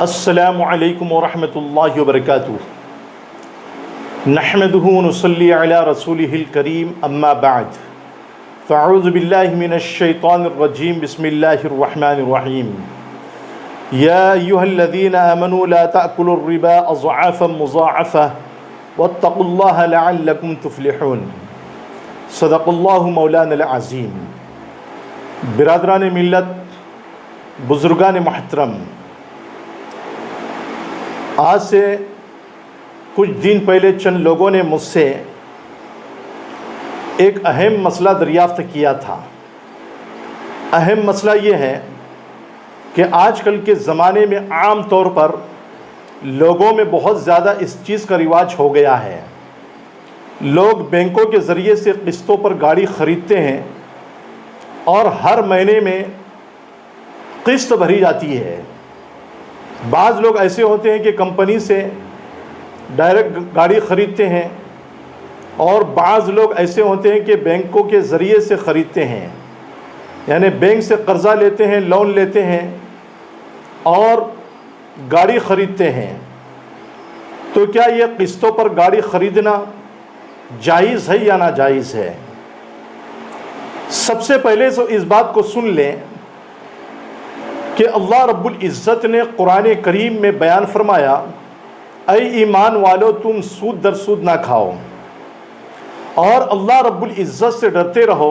السلام علیکم ورحمۃ اللہ وبرکاتہ۔ نحمده ونصلی علی رسولہ الکریم، اما بعد فاعوذ باللہ من الشیطان الرجیم، بسم اللہ الرحمن الرحیم۔ یا ایہا الذین آمنوا لا تأکلوا الربا اضعافا مضاعفا واتقوا اللہ لعلکم تفلحون۔ صدق اللہ مولانا العظیم۔ برادران ملت، بزرگان محترم، آج سے کچھ دن پہلے چند لوگوں نے مجھ سے ایک اہم مسئلہ دریافت کیا تھا۔ اہم مسئلہ یہ ہے کہ آج کل کے زمانے میں عام طور پر لوگوں میں بہت زیادہ اس چیز کا رواج ہو گیا ہے۔ لوگ بینکوں کے ذریعے سے قسطوں پر گاڑی خریدتے ہیں اور ہر مہینے میں قسط بھری جاتی ہے۔ بعض لوگ ایسے ہوتے ہیں کہ کمپنی سے ڈائریکٹ گاڑی خریدتے ہیں، اور بعض لوگ ایسے ہوتے ہیں کہ بینکوں کے ذریعے سے خریدتے ہیں، یعنی بینک سے قرضہ لیتے ہیں، لون لیتے ہیں اور گاڑی خریدتے ہیں۔ تو کیا یہ قسطوں پر گاڑی خریدنا جائز ہے یا ناجائز ہے؟ سب سے پہلے تو اس بات کو سن لیں کہ اللہ رب العزت نے قرآن کریم میں بیان فرمایا، اے ایمان والو تم سود در سود نہ کھاؤ، اور اللہ رب العزت سے ڈرتے رہو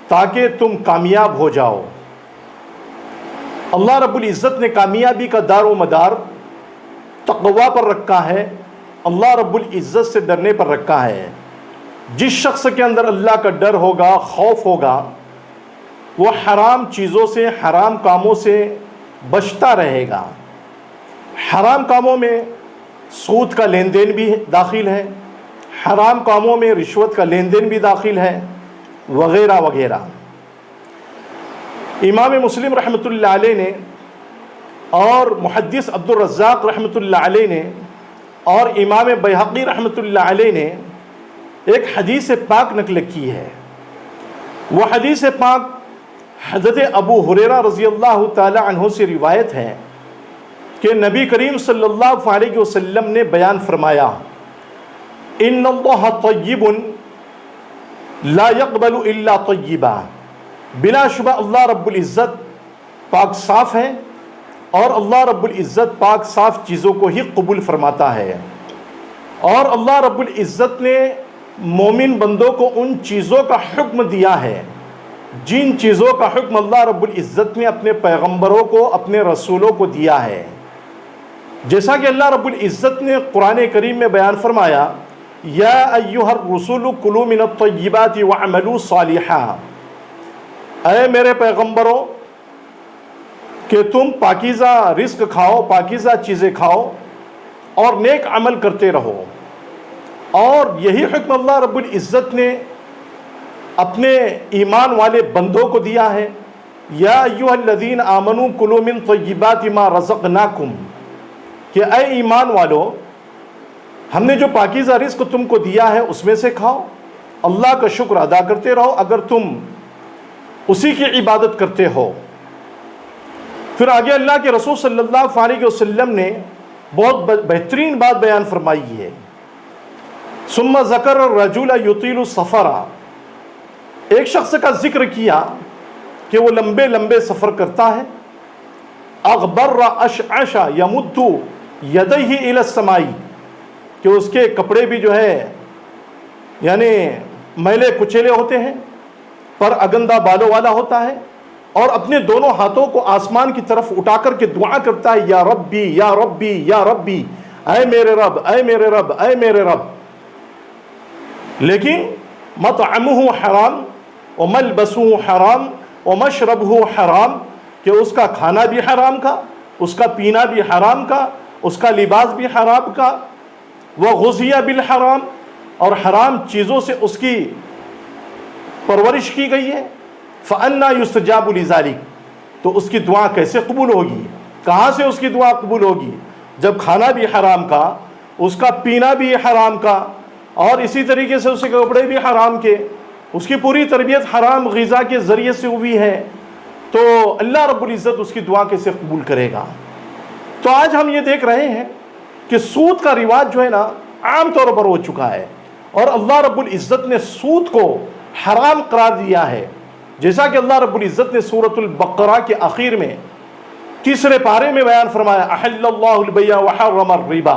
تاکہ تم کامیاب ہو جاؤ۔ اللہ رب العزت نے کامیابی کا دار و مدار تقوی پر رکھا ہے، اللہ رب العزت سے ڈرنے پر رکھا ہے۔ جس شخص کے اندر اللہ کا ڈر ہوگا، خوف ہوگا، وہ حرام چیزوں سے، حرام کاموں سے بچتا رہے گا۔ حرام کاموں میں سود کا لین دین بھی داخل ہے، حرام کاموں میں رشوت کا لین دین بھی داخل ہے، وغیرہ وغیرہ۔ امام مسلم رحمۃ اللہ علیہ نے اور محدث عبد الرزاق رحمۃ اللہ علیہ نے اور امام بیہقی رحمۃ اللہ علیہ نے ایک حدیث پاک نقل کی ہے۔ وہ حدیث پاک حضرت ابو ہریرہ رضی اللہ تعالی عنہ سے روایت ہے کہ نبی کریم صلی اللہ علیہ وسلم نے بیان فرمایا، ان اللہ طیب لا يقبل الا طیبا۔ بلا شبہ اللہ رب العزت پاک صاف ہے، اور اللہ رب العزت پاک صاف چیزوں کو ہی قبول فرماتا ہے۔ اور اللہ رب العزت نے مومن بندوں کو ان چیزوں کا حکم دیا ہے جن چیزوں کا حکم اللہ رب العزت نے اپنے پیغمبروں کو، اپنے رسولوں کو دیا ہے۔ جیسا کہ اللہ رب العزت نے قرآن کریم میں بیان فرمایا، یا ایھا الرسول کلوا من الطیبات واعملوا صالحا۔ اے میرے پیغمبروں کہ تم پاکیزہ رزق کھاؤ، پاکیزہ چیزیں کھاؤ اور نیک عمل کرتے رہو۔ اور یہی حکم اللہ رب العزت نے اپنے ایمان والے بندوں کو دیا ہے، یا ایھا الذین آمنوا کلوا من طیبات ما رزقناکم، کہ اے ایمان والو ہم نے جو پاکیزہ رزق تم کو دیا ہے اس میں سے کھاؤ، اللہ کا شکر ادا کرتے رہو اگر تم اسی کی عبادت کرتے ہو۔ پھر آگے اللہ کے رسول صلی اللہ علیہ وسلم نے بہت بہترین بات بیان فرمائی ہے، ثم ذکر الرجل یطیل السفر۔ ایک شخص کا ذکر کیا کہ وہ لمبے لمبے سفر کرتا ہے، اغبر اشعث یمد یدیہ الی السماء، کہ اس کے کپڑے بھی جو ہے یعنی میلے کچیلے ہوتے ہیں، پر اگندہ بالوں والا ہوتا ہے، اور اپنے دونوں ہاتھوں کو آسمان کی طرف اٹھا کر کے دعا کرتا ہے، یا ربی یا ربی یا ربی، اے میرے رب اے میرے رب اے میرے رب۔ لیکن مطعمہ حرام وملبسہ حرام ومشربہ حرام، کہ اس کا کھانا بھی حرام کا، اس کا پینا بھی حرام کا، اس کا لباس بھی حرام کا، وغذی بالحرام، اور حرام چیزوں سے اس کی پرورش کی گئی ہے۔ فأنى يستجاب لذلك، تو اس کی دعا کیسے قبول ہوگی؟ کہاں سے اس کی دعا قبول ہوگی؟ جب کھانا بھی حرام کا، اس کا پینا بھی حرام کا، اور اسی طریقے سے اس کے کپڑے بھی حرام کے، اس کی پوری تربیت حرام غذا کے ذریعے سے ہوئی ہے، تو اللہ رب العزت اس کی دعا کیسے قبول کرے گا؟ تو آج ہم یہ دیکھ رہے ہیں کہ سود کا رواج جو ہے نا عام طور پر ہو چکا ہے، اور اللہ رب العزت نے سود کو حرام قرار دیا ہے، جیسا کہ اللہ رب العزت نے سورۃ البقرہ کے آخر میں تیسرے پارے میں بیان فرمایا، احل اللہ البیع وحرم الربا۔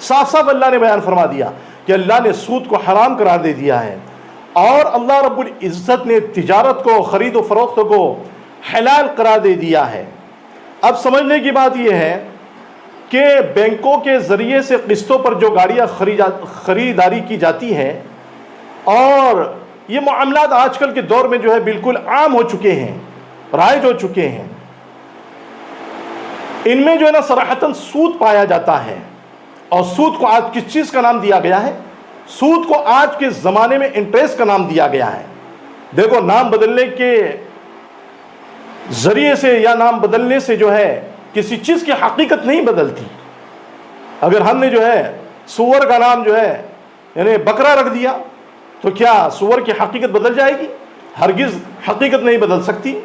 صاف صاف اللہ نے بیان فرما دیا کہ اللہ نے سود کو حرام قرار دے دیا ہے، اور اللہ رب العزت نے تجارت کو، خرید و فروخت کو حلال قرار دے دیا ہے۔ اب سمجھنے کی بات یہ ہے کہ بینکوں کے ذریعے سے قسطوں پر جو گاڑیاں خریداری کی جاتی ہیں، اور یہ معاملات آج کل کے دور میں جو ہے بالکل عام ہو چکے ہیں، رائج ہو چکے ہیں، ان میں جو ہے نا صراحتاً سود پایا جاتا ہے۔ اور سود کو آج کس چیز کا نام دیا گیا ہے؟ سود کو آج کے زمانے میں انٹریسٹ کا نام دیا گیا ہے۔ دیکھو، نام بدلنے کے ذریعے سے یا نام بدلنے سے جو ہے کسی چیز کی حقیقت نہیں بدلتی۔ اگر ہم نے جو ہے سور کا نام جو ہے یعنی بکرا رکھ دیا تو کیا سور کی حقیقت بدل جائے گی؟ ہرگز حقیقت نہیں بدل سکتی۔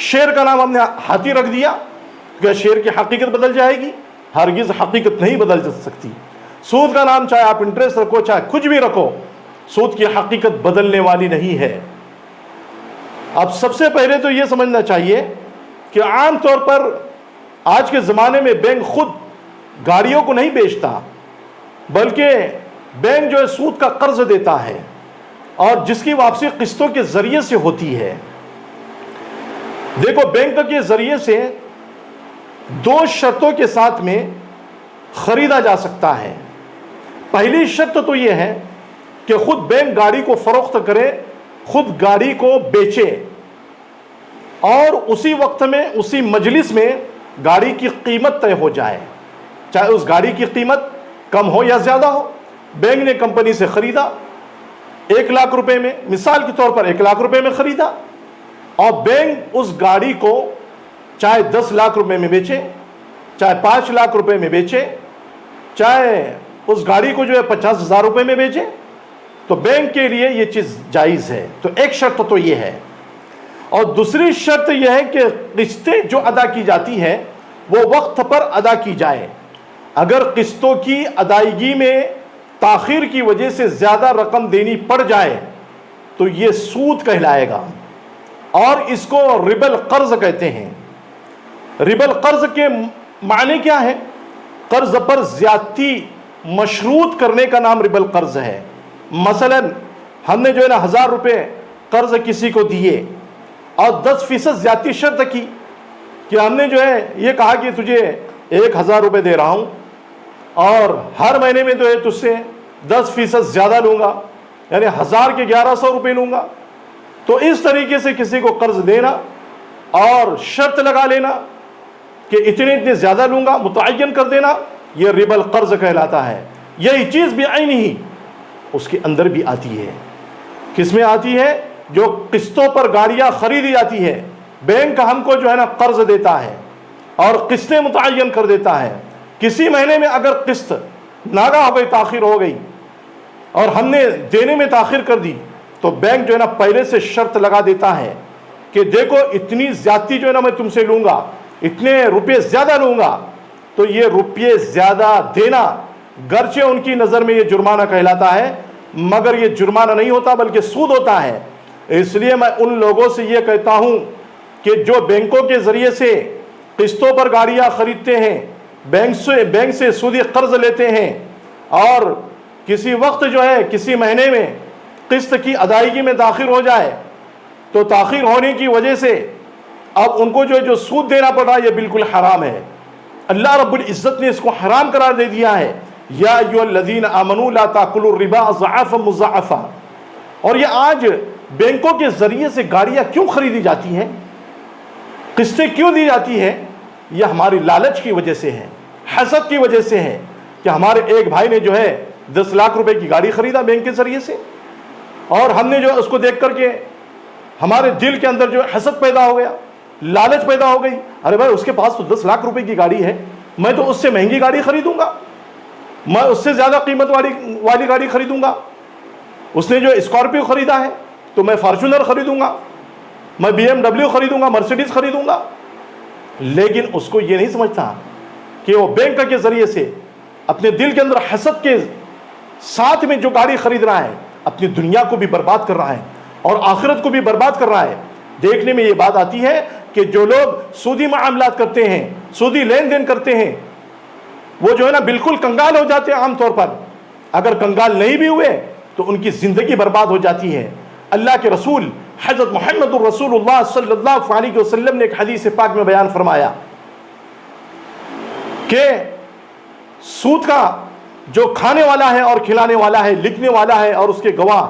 شیر کا نام ہم نے ہاتھی رکھ دیا، کیا شیر کی حقیقت بدل جائے گی؟ ہرگز حقیقت نہیں بدل سکتی۔ سود کا نام چاہے آپ انٹریسٹ رکھو، چاہے کچھ بھی رکھو، سود کی حقیقت بدلنے والی نہیں ہے۔ اب سب سے پہلے تو یہ سمجھنا چاہیے کہ عام طور پر آج کے زمانے میں بینک خود گاڑیوں کو نہیں بیچتا، بلکہ بینک جو ہے سود کا قرض دیتا ہے، اور جس کی واپسی قسطوں کے ذریعے سے ہوتی ہے۔ دیکھو، بینک کے ذریعے سے دو شرطوں کے ساتھ میں خریدا جا سکتا ہے۔ پہلی شرط تو یہ ہے کہ خود بینک گاڑی کو فروخت کرے، خود گاڑی کو بیچے، اور اسی وقت میں، اسی مجلس میں گاڑی کی قیمت طے ہو جائے، چاہے اس گاڑی کی قیمت کم ہو یا زیادہ ہو۔ بینک نے کمپنی سے خریدا 1,00,000 روپے میں، مثال کے طور پر 1,00,000 روپے میں خریدا، اور بینک اس گاڑی کو چاہے 10,00,000 روپے میں بیچے، چاہے 5,00,000 روپے میں بیچے، چاہے اس گاڑی کو جو ہے 50,000 روپے میں بیچے، تو بینک کے لیے یہ چیز جائز ہے۔ تو ایک شرط تو یہ ہے، اور دوسری شرط یہ ہے کہ قسطیں جو ادا کی جاتی ہے وہ وقت پر ادا کی جائے۔ اگر قسطوں کی ادائیگی میں تاخیر کی وجہ سے زیادہ رقم دینی پڑ جائے تو یہ سود کہلائے گا، اور اس کو ربا القرض کہتے ہیں۔ ربا القرض کے معنی کیا ہے؟ قرض پر زیادتی مشروط کرنے کا نام ربا القرض ہے۔ مثلا ہم نے جو ہے نا 1,000 روپے قرض کسی کو دیے، اور 10% زیادتی شرط کی کہ ہم نے جو ہے یہ کہا کہ تجھے 1,000 روپے دے رہا ہوں، اور ہر مہینے میں جو ہے تجھ سے 10% زیادہ لوں گا، یعنی 1,000 کے 1,100 روپے لوں گا۔ تو اس طریقے سے کسی کو قرض دینا اور شرط لگا لینا کہ اتنے زیادہ لوں گا، متعین کر دینا، یہ ربا القرض کہلاتا ہے۔ یہی چیز بعینہ ہی اس کے اندر بھی آتی ہے۔ کس میں آتی ہے؟ جو قسطوں پر گاڑیاں خریدی جاتی ہے، بینک ہم کو جو ہے نا قرض دیتا ہے اور قسطیں متعین کر دیتا ہے۔ کسی مہینے میں اگر قسط ناگا ہو گئی، تاخیر ہو گئی، اور ہم نے دینے میں تاخیر کر دی، تو بینک جو ہے نا پہلے سے شرط لگا دیتا ہے کہ دیکھو اتنی زیادتی جو ہے نا میں تم سے لوں گا، اتنے روپے زیادہ لوں گا۔ تو یہ روپے زیادہ دینا گرچہ ان کی نظر میں یہ جرمانہ کہلاتا ہے، مگر یہ جرمانہ نہیں ہوتا بلکہ سود ہوتا ہے۔ اس لیے میں ان لوگوں سے یہ کہتا ہوں کہ جو بینکوں کے ذریعے سے قسطوں پر گاڑیاں خریدتے ہیں، بینک سے سودی قرض لیتے ہیں، اور کسی وقت جو ہے کسی مہینے میں قسط کی ادائیگی میں تاخیر ہو جائے، تو تاخیر ہونے کی وجہ سے اب ان کو جو سود دینا پڑ رہا ہے، یہ بالکل حرام ہے۔ اللہ رب العزت نے اس کو حرام قرار دے دیا ہے۔ یا ایھا الذین آمنوا لا تاکلوا الربا اضعافا مضاعفا۔ اور یہ آج بینکوں کے ذریعے سے گاڑیاں کیوں خریدی جاتی ہیں، قسطیں کیوں دی جاتی ہیں؟ یہ ہماری لالچ کی وجہ سے ہے، حسد کی وجہ سے ہے، کہ ہمارے ایک بھائی نے جو ہے 10,00,000 روپے کی گاڑی خریدا بینک کے ذریعے سے، اور ہم نے جو اس کو دیکھ کر کے ہمارے دل کے اندر جو حسد پیدا ہو گیا، لالچ پیدا ہو گئی، ارے بھائی اس کے پاس تو 10,00,000 روپے کی گاڑی ہے، میں تو اس سے مہنگی گاڑی خریدوں گا، میں اس سے زیادہ قیمت والی گاڑی خریدوں گا۔ اس نے جو اسکارپیو خریدا ہے تو میں فارچونر خریدوں گا، میں BMW خریدوں گا، مرسیڈیز خریدوں گا۔ لیکن اس کو یہ نہیں سمجھتا کہ وہ بینک کے ذریعے سے اپنے دل کے اندر حسد کے ساتھ میں جو گاڑی خرید رہا ہے، اپنی دنیا کو بھی برباد کر رہا ہے اور آخرت کو بھی برباد کر رہا ہے۔ دیکھنے میں یہ بات آتی ہے کہ جو لوگ سودی معاملات کرتے ہیں، سودی لین دین کرتے ہیں، وہ جو ہے نا بالکل کنگال ہو جاتے ہیں عام طور پر۔ اگر کنگال نہیں بھی ہوئے تو ان کی زندگی برباد ہو جاتی ہے۔ اللہ کے رسول حضرت محمد الرسول اللہ صلی اللہ علیہ وسلم نے ایک حدیث پاک میں بیان فرمایا کہ سود کا جو کھانے والا ہے اور کھلانے والا ہے، لکھنے والا ہے اور اس کے گواہ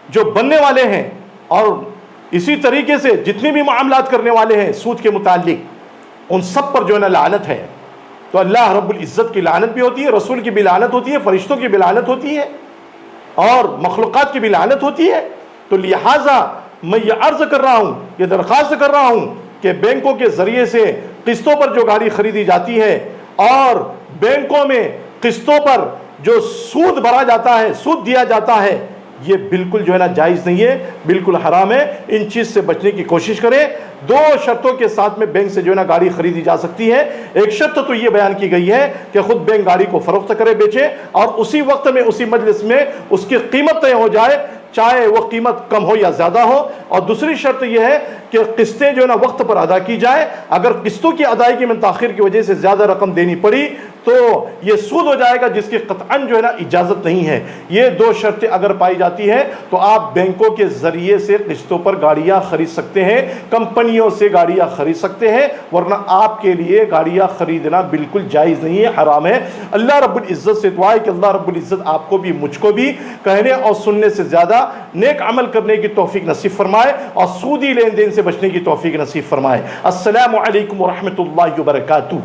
جو بننے والے ہیں، اور اسی طریقے سے جتنے بھی معاملات کرنے والے ہیں سود کے متعلق، ان سب پر جو ہے نا لعنت ہے۔ تو اللہ رب العزت کی لعنت بھی ہوتی ہے، رسول کی بھی لعنت ہوتی ہے، فرشتوں کی بھی لعنت ہوتی ہے، اور مخلوقات کی بھی لعنت ہوتی ہے۔ تو لہٰذا میں یہ عرض کر رہا ہوں، یہ درخواست کر رہا ہوں کہ بینکوں کے ذریعے سے قسطوں پر جو گاڑی خریدی جاتی ہے اور بینکوں میں قسطوں پر جو سود بھرا جاتا ہے، سود دیا جاتا ہے، یہ بالکل جو ہے نا جائز نہیں ہے، بالکل حرام ہے۔ ان چیز سے بچنے کی کوشش کریں۔ دو شرطوں کے ساتھ میں بینک سے جو ہے نا گاڑی خریدی جا سکتی ہے۔ ایک شرط تو یہ بیان کی گئی ہے کہ خود بینک گاڑی کو فروخت کرے، بیچے، اور اسی وقت میں اسی مجلس میں اس کی قیمت طے ہو جائے، چاہے وہ قیمت کم ہو یا زیادہ ہو۔ اور دوسری شرط یہ ہے کہ قسطیں جو ہے نا وقت پر ادا کی جائے۔ اگر قسطوں کی ادائیگی میں تاخیر کی وجہ سے زیادہ رقم دینی پڑی تو یہ سود ہو جائے گا، جس کی قطعاً جو ہے نا اجازت نہیں ہے۔ یہ دو شرطیں اگر پائی جاتی ہیں تو آپ بینکوں کے ذریعے سے قسطوں پر گاڑیاں خرید سکتے ہیں، کمپنیوں سے گاڑیاں خرید سکتے ہیں، ورنہ آپ کے لیے گاڑیاں خریدنا بالکل جائز نہیں ہے، حرام ہے۔ اللہ رب العزت سے دعا ہے کہ اللہ رب العزت آپ کو بھی مجھ کو بھی کہنے اور سننے سے زیادہ نیک عمل کرنے کی توفیق نصیب فرمائے اور سودی لین دین سے بچنے کی توفیق نصیب فرمائے۔ السلام علیکم ورحمۃ اللہ وبرکاتہ۔